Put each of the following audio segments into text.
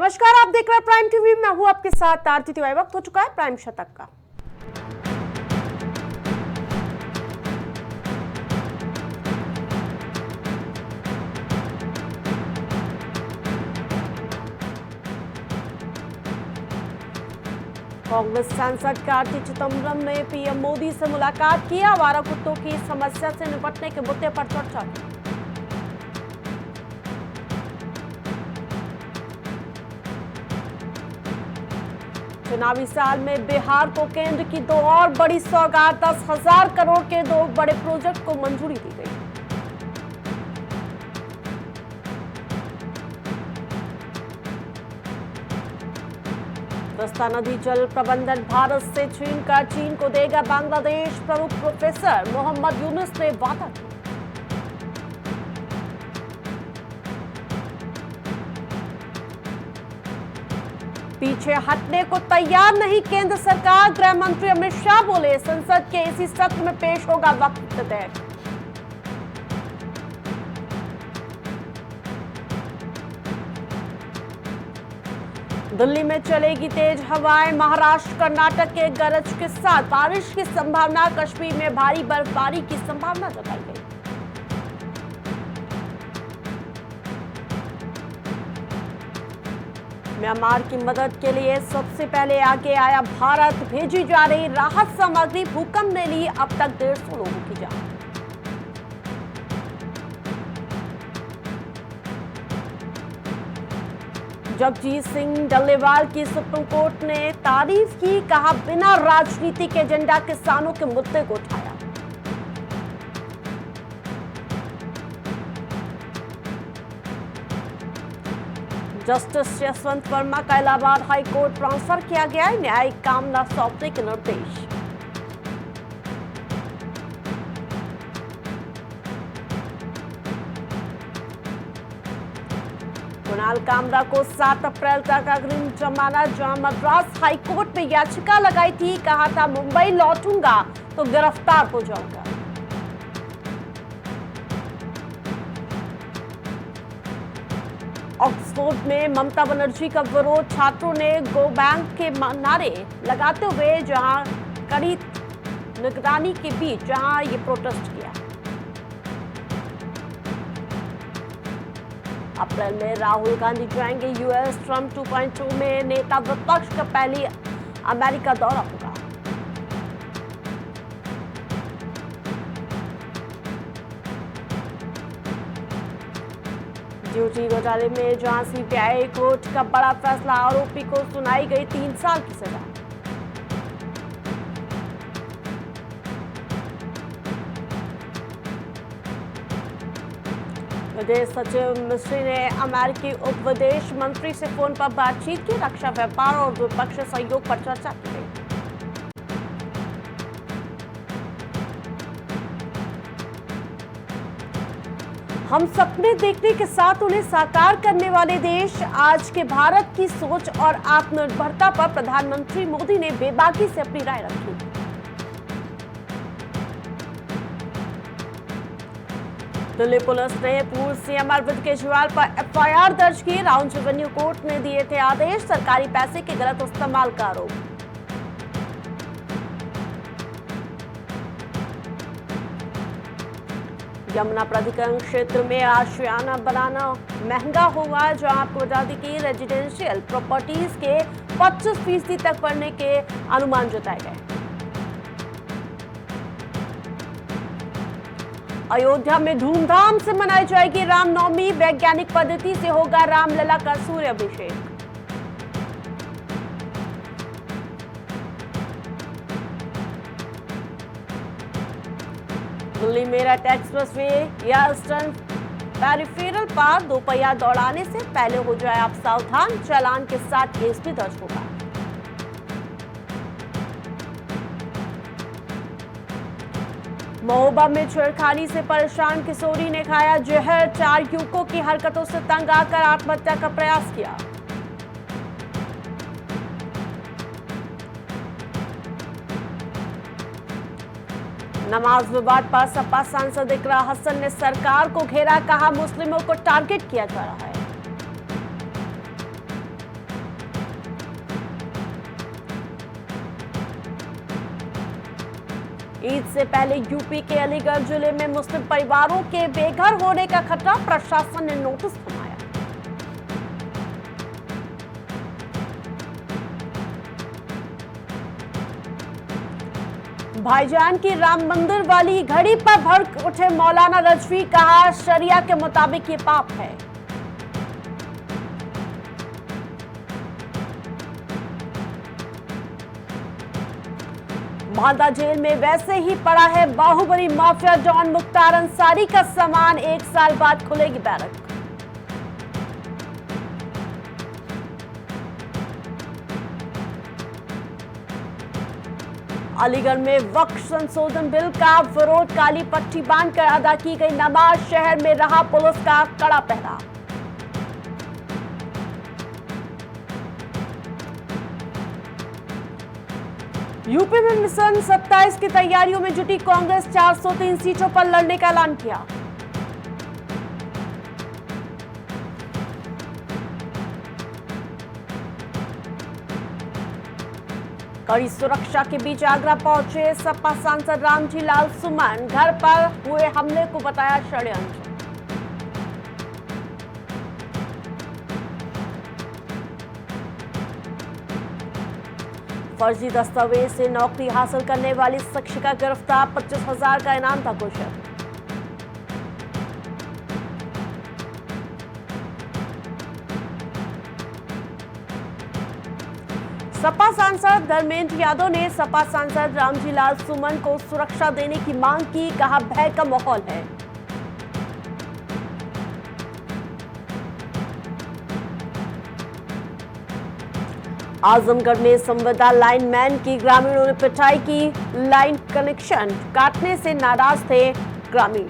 नमस्कार, आप देख रहे हैं प्राइम टीवी। मैं हूं आपके साथ आरती तिवारी। वक्त हो चुका है प्राइम शतक का। कांग्रेस सांसद कार्ति चिदंबरम ने पीएम मोदी से मुलाकात की। आवारा कुत्तों की समस्या से निपटने के मुद्दे पर चर्चा की। चुनावी साल में बिहार को केंद्र की दो और बड़ी सौगात, 10,000 करोड़ के दो बड़े प्रोजेक्ट को मंजूरी दी गई। दस्ता नदी जल प्रबंधन भारत से चीन का, चीन को देगा बांग्लादेश। प्रमुख प्रोफेसर मोहम्मद यूनुस ने वादा किया। पीछे हटने को तैयार नहीं केंद्र सरकार। गृह मंत्री अमित शाह बोले, संसद के इसी सत्र में पेश होगा वक्त तय। दिल्ली में चलेगी तेज हवाएं। महाराष्ट्र कर्नाटक के गरज के साथ बारिश की संभावना। कश्मीर में भारी बर्फबारी की संभावना जताई गई। म्यांमार की मदद के लिए सबसे पहले आगे आया भारत। भेजी जा रही राहत सामग्री। भूकंप ने ली अब तक 150 लोगों की जान। जगजीत सिंह डल्लेवाल की सुप्रीम कोर्ट ने तारीफ की। कहा, बिना राजनीति के एजेंडा किसानों के मुद्दे को उठाया। जस्टिस यशवंत वर्मा का इलाहाबाद हाई कोर्ट ट्रांसफर किया गया है। न्यायिक काम न सौंपने के निर्देश। कुणाल कामरा को 7 अप्रैल तक अग्रिम जमानत। जहां मद्रास हाई कोर्ट में याचिका लगाई थी, कहा था मुंबई लौटूंगा तो गिरफ्तार हो जाऊंगा। ऑक्सफोर्ड में ममता बनर्जी का विरोध। छात्रों ने गो बैंक के नारे लगाते हुए जहां कड़ी निगरानी के बीच जहां ये प्रोटेस्ट किया। अप्रैल में राहुल गांधी जाएंगे यूएस। ट्रंप 2.0 में नेता विपक्ष का पहली अमेरिका दौरा होगा। ड्यूटी घोटाले में जहां सीबीआई कोर्ट का बड़ा फैसला। आरोपी को सुनाई गई 3 साल की सजा। विदेश सचिव मिस्री ने अमेरिकी उप विदेश मंत्री से फोन पर बातचीत की। रक्षा, व्यापार और द्विपक्षीय सहयोग पर चर्चा की गई। हम सपने देखने के साथ उन्हें साकार करने वाले देश। आज के भारत की सोच और आत्मनिर्भरता पर प्रधानमंत्री मोदी ने बेबाकी से अपनी राय रखी। दिल्ली पुलिस ने पूर्व सीएम अरविंद केजरीवाल पर एफआईआर दर्ज की। राउंड रेवेन्यू कोर्ट ने दिए थे आदेश। सरकारी पैसे के गलत इस्तेमाल का आरोप। यमुना प्राधिकरण क्षेत्र में आशियाना बनाना महंगा होगा। जहां आपको बता दें कि रेजिडेंशियल प्रॉपर्टीज के 25% तक बढ़ने के अनुमान जताए गए। अयोध्या में धूमधाम से मनाई जाएगी रामनवमी। वैज्ञानिक पद्धति से होगा रामलला का सूर्याभिषेक। दिल्ली मेरठ एक्सप्रेसवे या ईस्टर्न पेरिफेरल पर दोपहिया दौड़ाने से पहले हो जाए आप सावधान। चालान के साथ केस भी दर्ज होगा। महोबा में छेड़खानी से परेशान किशोरी ने खाया जहर। 4 युवकों की हरकतों से तंग आकर आत्महत्या का प्रयास किया। नमाज विवाद पर सपा सांसद इकरा हसन ने सरकार को घेरा। कहा, मुस्लिमों को टारगेट किया जा रहा है। ईद से पहले यूपी के अलीगढ़ जिले में मुस्लिम परिवारों के बेघर होने का खतरा, प्रशासन ने नोटिस थमाया। भाईजान की राम मंदिर वाली घड़ी पर भड़क उठे मौलाना रजवी, कहा शरिया के मुताबिक ये पाप है। मालदा जेल में वैसे ही पड़ा है बाहुबली माफिया डॉन मुख्तार अंसारी का सामान, 1 साल बाद खुलेगी बैरक। अलीगढ़ में वक्फ संशोधन बिल का विरोध, काली पट्टी बांधकर अदा की गई नमाज, शहर में रहा पुलिस का कड़ा पहरा। यूपी में मिशन 27 की तैयारियों में जुटी कांग्रेस, 403 सीटों पर लड़ने का ऐलान किया। कड़ी सुरक्षा के बीच आगरा पहुंचे सपा सांसद रामजी लाल सुमन, घर पर हुए हमले को बताया षड्यंत्र। फर्जी दस्तावेज से नौकरी हासिल करने वाली शिक्षिका गिरफ्तार, 25,000 का इनाम था घोषित। सपा सांसद धर्मेंद्र यादव ने सपा सांसद रामजी लाल सुमन को सुरक्षा देने की मांग की, कहा भय का माहौल है। आजमगढ़ में संविदा लाइनमैन की ग्रामीणों ने पिटाई की, लाइन कनेक्शन काटने से नाराज थे ग्रामीण।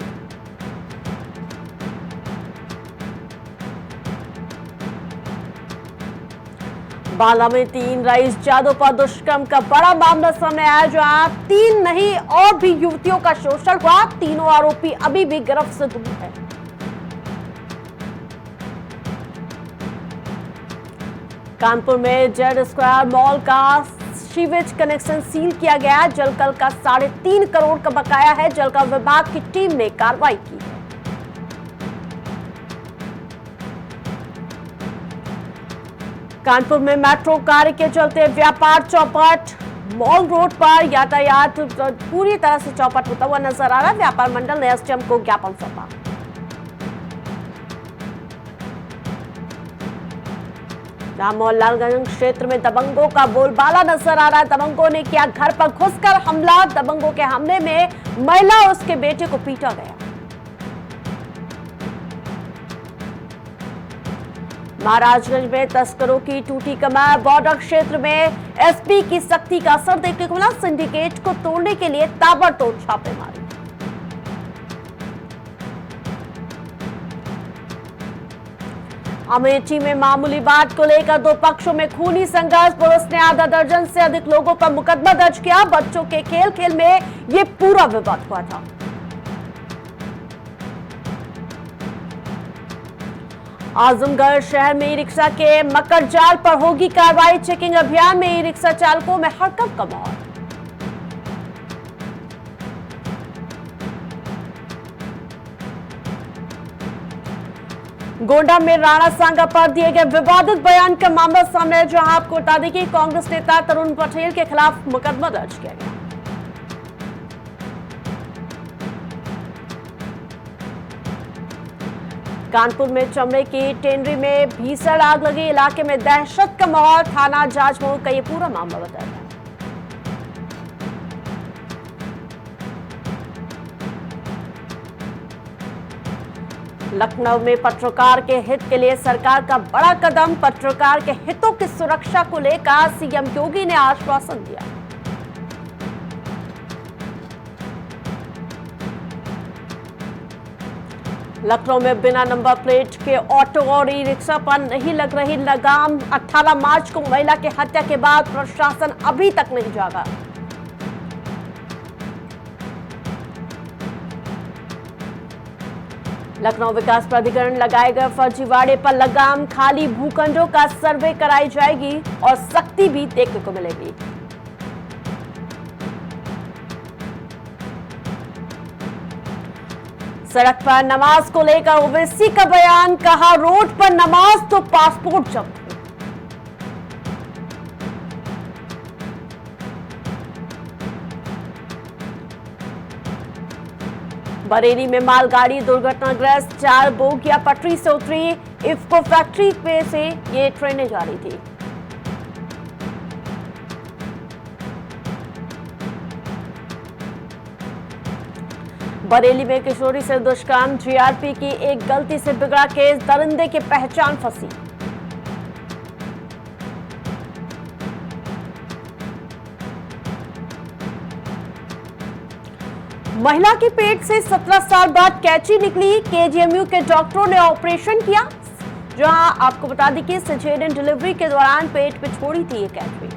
बाला में 3 रईस जादव पर दुष्कर्म का बड़ा मामला सामने आया, जहां 3 नहीं और भी युवतियों का शोषण हुआ, तीनों आरोपी अभी भी गिरफ्त से दूर है। कानपुर में जेड स्क्वायर मॉल का सीवेज कनेक्शन सील किया गया, जलकल का 3.5 करोड़ का बकाया है, जलकल विभाग की टीम ने कार्रवाई की है। कानपुर में मेट्रो कार्य के चलते व्यापार चौपट, मॉल रोड पर यातायात पूरी तरह से चौपट होता हुआ नजर आ रहा है। व्यापार मंडल ने एसडीएम को ज्ञापन सौंपा। मोहनलालगंज क्षेत्र में दबंगों का बोलबाला नजर आ रहा है। दबंगों ने किया घर पर घुसकर हमला, दबंगों के हमले में महिला और उसके बेटे को पीटा गया। महाराजगंज में तस्करों की टूटी कमर, बॉर्डर क्षेत्र में एसपी की सख्ती का असर देखने को मिला, सिंडिकेट को तोड़ने के लिए ताबड़तोड़ छापेमारी। अमेठी में मामूली बात को लेकर 2 पक्षों में खूनी संघर्ष, पुलिस ने आधा दर्जन से अधिक लोगों पर मुकदमा दर्ज किया। बच्चों के खेल में ये पूरा विवाद हुआ था। आजमगढ़ शहर में ई रिक्शा के मकर जाल पर होगी कार्रवाई, चेकिंग अभियान में ई रिक्शा चालकों में हड़कंप का माहौल। गोंडा में राणा सांगा पर दिए गए विवादित बयान का मामला सामने है, जहां आपको बता दें कि कांग्रेस नेता तरुण पटेल के खिलाफ मुकदमा दर्ज किया गया। कानपुर में चमड़े की टेंडरी में भीषण आग लगी, इलाके में दहशत का माहौल, थाना जांच मोड़ का यह पूरा मामला बताया गया। लखनऊ में पत्रकार के हित के लिए सरकार का बड़ा कदम, पत्रकार के हितों की सुरक्षा को लेकर सीएम योगी ने आश्वासन दिया। लखनऊ में बिना नंबर प्लेट के ऑटो और ई रिक्शा पर नहीं लग रही लगाम, 18 मार्च को महिला की हत्या के बाद प्रशासन अभी तक नहीं जागा। लखनऊ विकास प्राधिकरण लगाए गए फर्जीवाड़े पर लगाम, खाली भूखंडों का सर्वे कराई जाएगी और सख्ती भी देखने को मिलेगी। सड़क पर नमाज को लेकर ओवैसी का बयान, कहा रोड पर नमाज तो पासपोर्ट जब्त। बरेली में मालगाड़ी दुर्घटनाग्रस्त, 4 बोगियां पटरी से उतरी। इफ्को फैक्ट्री पे से ये ट्रेनें जा रही थी। बरेली में किशोरी से दुष्कर्म, जीआरपी की एक गलती से बिगड़ा केस, दरिंदे की पहचान फंसी। महिला के पेट से 17 साल बाद कैंची निकली, केजीएमयू के डॉक्टरों ने ऑपरेशन किया। जहां आपको बता दें कि सिजेरियन डिलीवरी के दौरान पेट में छोड़ी थी ये कैंची।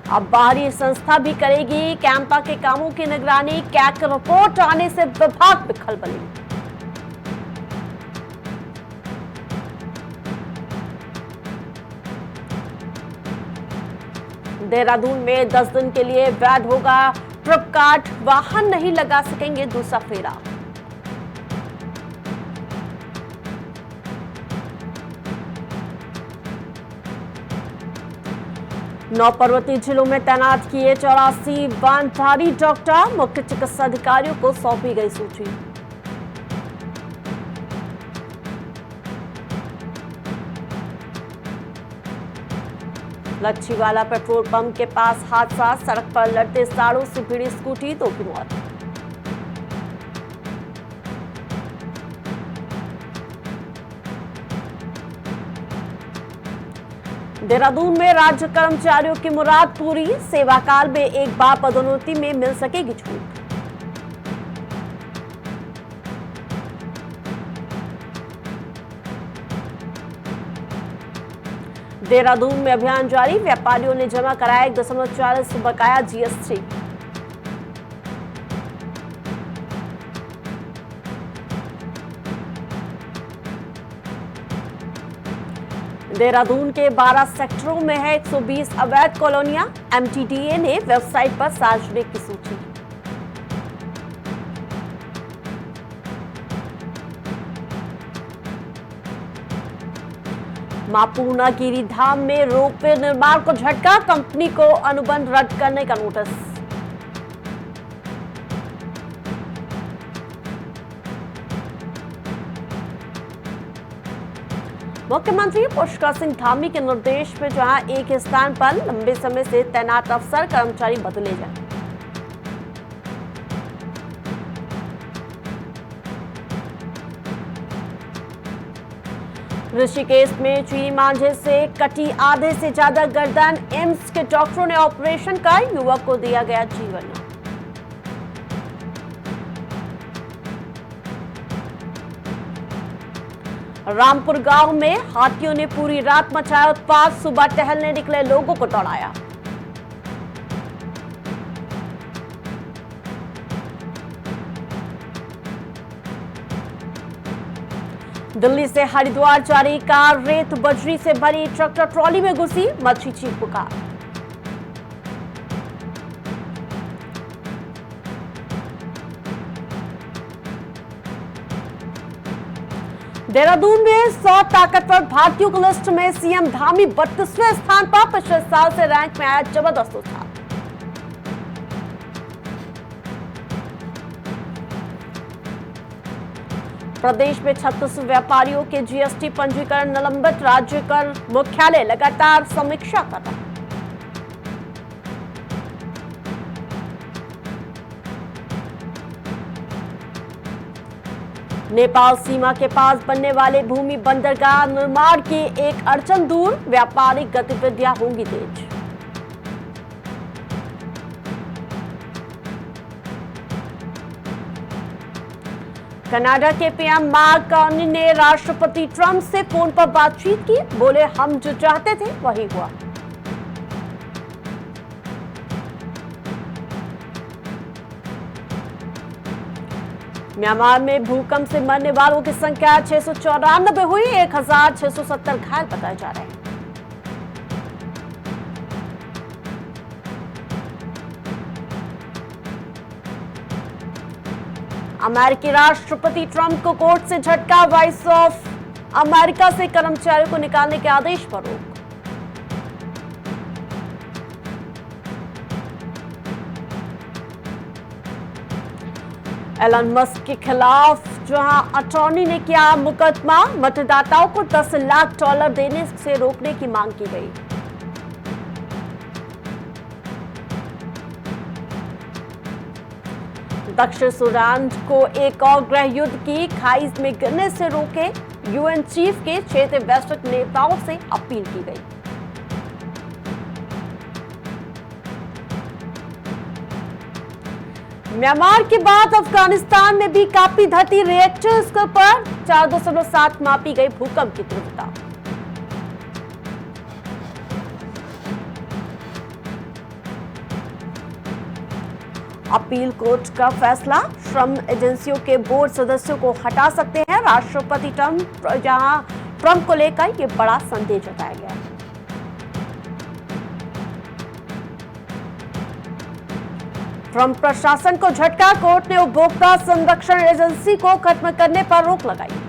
अब बाहरी संस्था भी करेगी कैंपा के कामों की निगरानी, कैग रिपोर्ट आने से विभाग में खलबली। देहरादून में 10 दिन के लिए वैध होगा ट्रिप कार्ड, वाहन नहीं लगा सकेंगे दूसरा फेरा। नौ पर्वतीय जिलों में तैनात किए 84 वानधारी डॉक्टर, मुख्य चिकित्सा अधिकारियों को सौंपी गई सूची। लच्छीवाला पेट्रोल पंप के पास हादसा, सड़क पर लड़ते साड़ों से भिड़ी स्कूटी, 2 की मौत। देहरादून में राज्य कर्मचारियों की मुराद पूरी, सेवा काल में एक बार पदोन्नति में मिल सकेगी छूट। देहरादून में अभियान जारी, व्यापारियों ने जमा कराया 1.40 बकाया जीएसटी। देहरादून के 12 सेक्टरों में है 120 अवैध कॉलोनियां, एमटीडीए ने वेबसाइट पर सार्वजनिक की सूची। मां पूर्णागिरी धाम में रोपवे निर्माण को झटका, कंपनी को अनुबंध रद्द करने का नोटिस। मुख्यमंत्री पुष्कर सिंह धामी के निर्देश में जहां एक स्थान पर लंबे समय से तैनात अफसर कर्मचारी बदले जाए। ऋषिकेश में चीनी मांझे से कटी आधे से ज्यादा गर्दन, एम्स के डॉक्टरों ने ऑपरेशन कर युवक को दिया गया जीवन। रामपुर गांव में हाथियों ने पूरी रात मचाया उत्पात, सुबह टहलने निकले लोगों को दौड़ाया। दिल्ली से हरिद्वार जा रही कार रेत बजरी से भरी ट्रैक्टर ट्रॉली में घुसी, मची चीख पुकार। देहरादून में 100 ताकतवर भारतीयों की लिस्ट में सीएम धामी 32वें स्थान पर, पिछले साल से रैंक में आया जबरदस्त उछाल। प्रदेश में 36 व्यापारियों के जीएसटी पंजीकरण निलंबित, राज्य कर मुख्यालय लगातार समीक्षा कर रहा। नेपाल सीमा के पास बनने वाले भूमि बंदरगाह निर्माण की एक अड़चन दूर, व्यापारिक गतिविधियां होंगी तेज। कनाडा के पीएम मार्क कार्नी ने राष्ट्रपति ट्रंप से फोन पर बातचीत की, बोले हम जो चाहते थे वही हुआ। म्यांमार में भूकंप से मरने वालों की संख्या 694 हुई, 1670 घायल बताए जा रहे हैं। अमेरिकी राष्ट्रपति ट्रंप को कोर्ट से झटका, वॉइस ऑफ अमेरिका से कर्मचारियों को निकालने के आदेश पर रोक। एलन मस्क के खिलाफ जहां अटॉर्नी ने किया मुकदमा, मतदाताओं को $10 लाख देने से रोकने की मांग की गई। दक्षिण सूडान को एक और गृह युद्ध की खाई में गिरने से रोके, यूएन चीफ के क्षेत्रीय वैश्विक नेताओं से अपील की गई। म्यांमार के बाद अफगानिस्तान में भी कापी धरती, रिएक्टर स्तर पर 4.7 मापी गई भूकंप की तीव्रता। अपील कोर्ट का फैसला, श्रम एजेंसियों के बोर्ड सदस्यों को हटा सकते हैं राष्ट्रपति ट्रंप, जहां ट्रंप को लेकर यह बड़ा संदेश जताया गया है। ट्रंप प्रशासन को झटका, कोर्ट ने उपभोक्ता संरक्षण एजेंसी को खत्म करने पर रोक लगाई।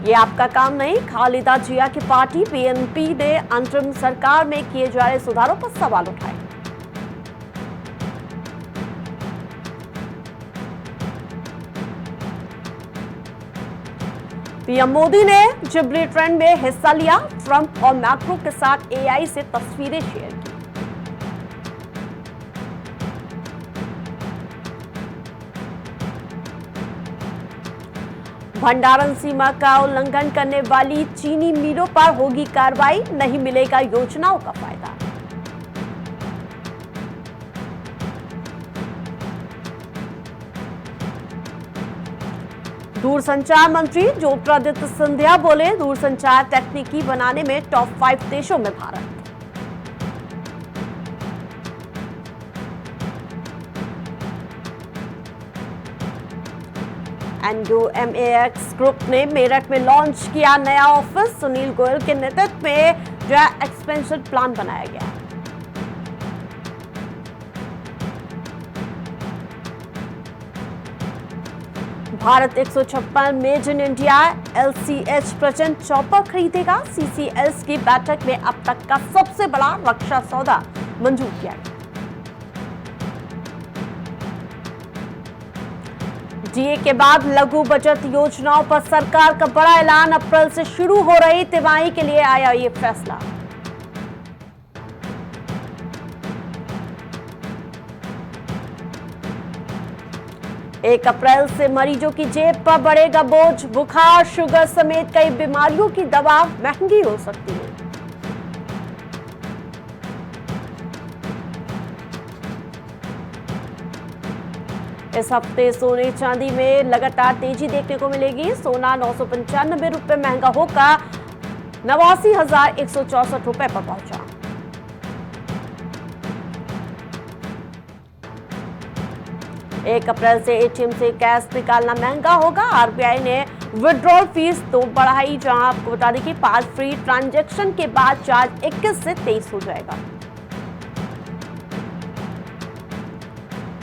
ये आपका काम नहीं, खालिदा जिया की पार्टी बीएनपी ने अंतरिम सरकार में किए जा रहे सुधारों पर सवाल उठाए। पीएम मोदी ने जिब्री ट्रेंड में हिस्सा लिया, ट्रंप और मैक्रो के साथ एआई से तस्वीरें शेयर की। भंडारण सीमा का उल्लंघन करने वाली चीनी मिलों पर होगी कार्रवाई, नहीं मिलेगा योजनाओं का फायदा। दूरसंचार मंत्री ज्योतिरादित्य सिंधिया बोले, दूरसंचार तकनीकी बनाने में टॉप 5 देशों में भारत। एनयूएमएएक्स ग्रुप ने मेरठ में लॉन्च किया नया ऑफिस, सुनील गोयल के नेतृत्व में जो एक्सपेंशन प्लान बनाया गया। Bharat 156 made in India LCH प्रचंड चॉपर खरीदेगा, CCLs की बैठक में अब तक का सबसे बड़ा रक्षा सौदा मंजूर किया गया। डीए के बाद लघु बचत योजनाओं पर सरकार का बड़ा ऐलान, अप्रैल से शुरू हो रही तिमाही के लिए आया ये फैसला। एक अप्रैल से मरीजों की जेब पर बढ़ेगा बोझ, बुखार, शुगर समेत कई बीमारियों की दवा महंगी हो सकती है। इस हफ्ते सोने चांदी में लगातार तेजी देखने को मिलेगी। सोना 995 रुपए महंगा होकर 89,164 रुपए पर पहुंचा। एक अप्रैल से एटीएम से कैश निकालना महंगा होगा। आरबीआई ने विड्रॉल फीस तो बढ़ाई, जहां आपको बता दें कि 5 फ्री ट्रांजैक्शन के बाद चार्ज 21 से 23 हो जाएगा।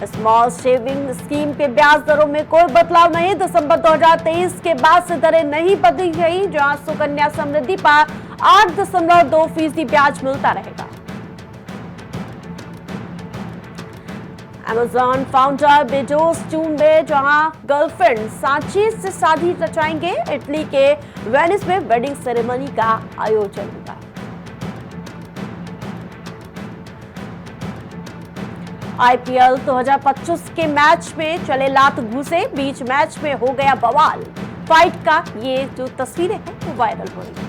स्मॉल सेविंग स्कीम के ब्याज दरों में कोई बदलाव नहीं। दिसंबर 2023 के बाद से दरें नहीं बदली गई, जहां सुकन्या समृद्धि पर 8.2% ब्याज मिलता रहेगा। अमेजॉन फाउंडर बेजोस जून में जहां गर्लफ्रेंड सांची से शादी रचाएंगे, इटली के वेनिस में वेडिंग सेरेमनी का आयोजन होगा। आईपीएल 2025 के मैच में चले लात घूसे, बीच मैच में हो गया बवाल। फाइट का ये जो तस्वीरें हैं वो वायरल हो रही है।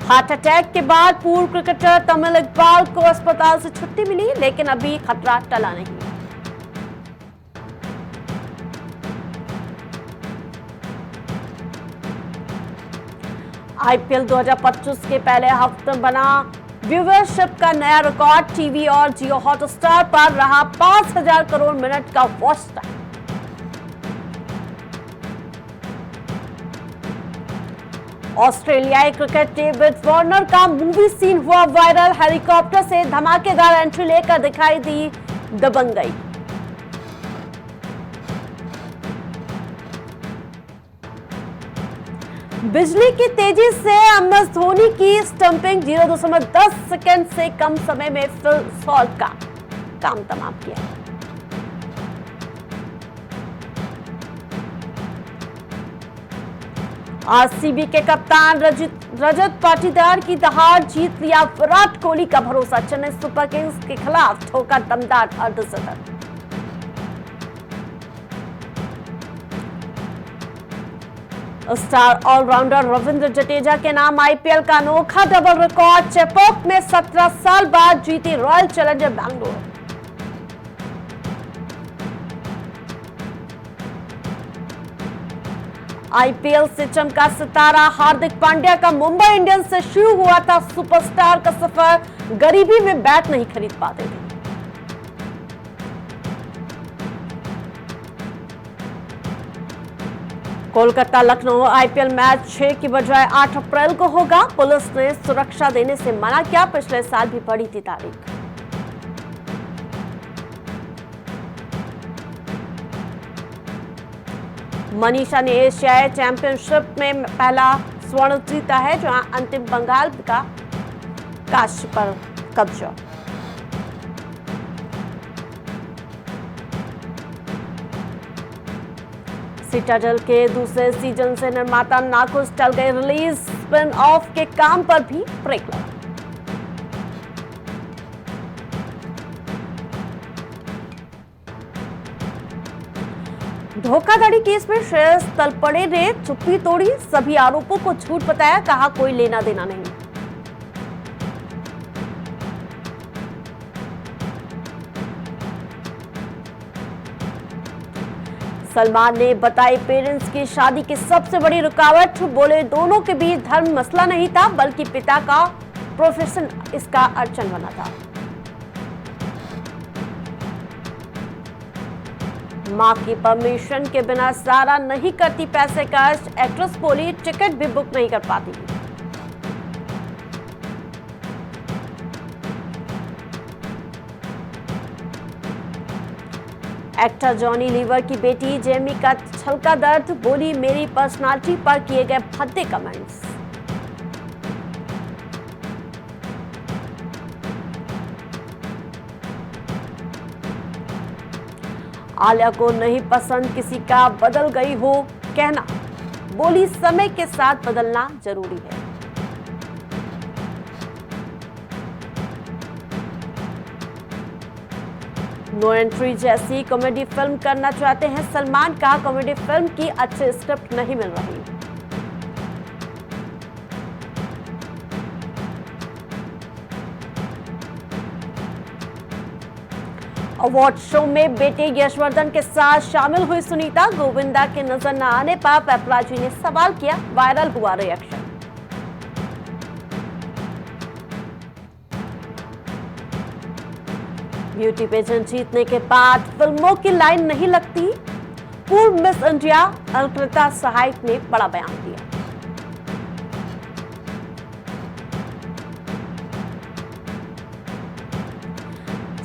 हार्ट अटैक के बाद पूर्व क्रिकेटर तमिल इकबाल को अस्पताल से छुट्टी मिली, लेकिन अभी खतरा टला नहीं। आईपीएल 2025 के पहले हफ्ते बना व्यूवरशिप का नया रिकॉर्ड। टीवी और जियो हॉटस्टार पर रहा 5,000 करोड़ मिनट का वॉच टाइम। ऑस्ट्रेलियाई क्रिकेट डेविड वार्नर का मूवी सीन हुआ वायरल। हेलीकॉप्टर से धमाकेदार एंट्री लेकर दिखाई दी दबंगई। बिजली की तेजी से MS धोनी की स्टंपिंग 0.10 सेकंड से कम समय में फिल सॉल्ट का काम तमाम किया। RCB के कप्तान रजत पाटीदार की दहाड़ जीत लिया विराट कोहली का भरोसा। चेन्नई सुपर किंग्स के खिलाफ ठोका दमदार अर्धशतक। स्टार ऑलराउंडर रविंद्र जडेजा के नाम IPL का अनोखा डबल रिकॉर्ड। चेपॉक में 17 साल बाद जीती रॉयल चैलेंजर बैंगलोर। IPL से चमका सितारा हार्दिक पांड्या का मुंबई इंडियंस से शुरू हुआ था सुपरस्टार का सफर। गरीबी में बैट नहीं खरीद पाते थे। कोलकाता लखनऊ IPL मैच 6 की बजाय 8 अप्रैल को होगा। पुलिस ने सुरक्षा देने से मना किया। पिछले साल भी बढ़ी थी तारीख। मनीषा ने एशियाई चैंपियनशिप में पहला स्वर्ण जीता है, जहां अंतिम बंगाल का कांस्य पर कब्जा। सिटाडेल के दूसरे सीजन से निर्माता नाखुश टल गए। रिलीज स्पिन ऑफ के काम पर भी ब्रेक लगा। धोखाधड़ी केस में श्रेयस तलपड़े ने चुप्पी तोड़ी। सभी आरोपों को झूठ बताया। कहा कोई लेना देना नहीं। सलमान ने बताई पेरेंट्स की शादी की सबसे बड़ी रुकावट। बोले दोनों के बीच धर्म मसला नहीं था, बल्कि पिता का प्रोफेशन इसका अड़चन बना था। मां की परमिशन के बिना सारा नहीं करती पैसे खर्च। एक्ट्रेस बोली टिकट भी बुक नहीं कर पाती। एक्टर जॉनी लीवर की बेटी जेमी का छलका दर्द। बोली मेरी पर्सनालिटी पर किए गए भद्दे कमेंट्स। आलिया को नहीं पसंद किसी का बदल गई हो कहना। बोली समय के साथ बदलना जरूरी है। नो एंट्री जैसी कॉमेडी फिल्म करना चाहते हैं सलमान। कहा कॉमेडी फिल्म की अच्छी स्क्रिप्ट नहीं मिल रही। अवार्ड शो में बेटे यशवर्धन के साथ शामिल हुई सुनीता। गोविंदा के नजर न आने पर पेपराजी ने सवाल किया। वायरल हुआ रिएक्शन। ब्यूटी पेजेंट जीतने के बाद फिल्मों की लाइन नहीं लगती। पूर्व मिस इंडिया अलकृता सहायक ने बड़ा बयान दिया।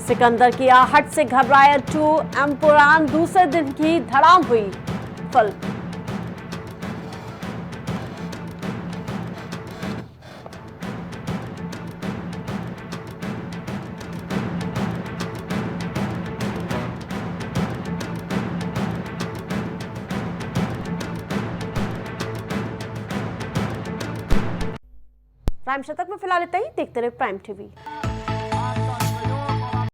सिकंदर की आहट से घबराया 2 एम्पुरान। दूसरे दिन की धड़ाम हुई फिल्म। प्राइम शतक में फिलहाल इतना ही। देखते रहे प्राइम टीवी।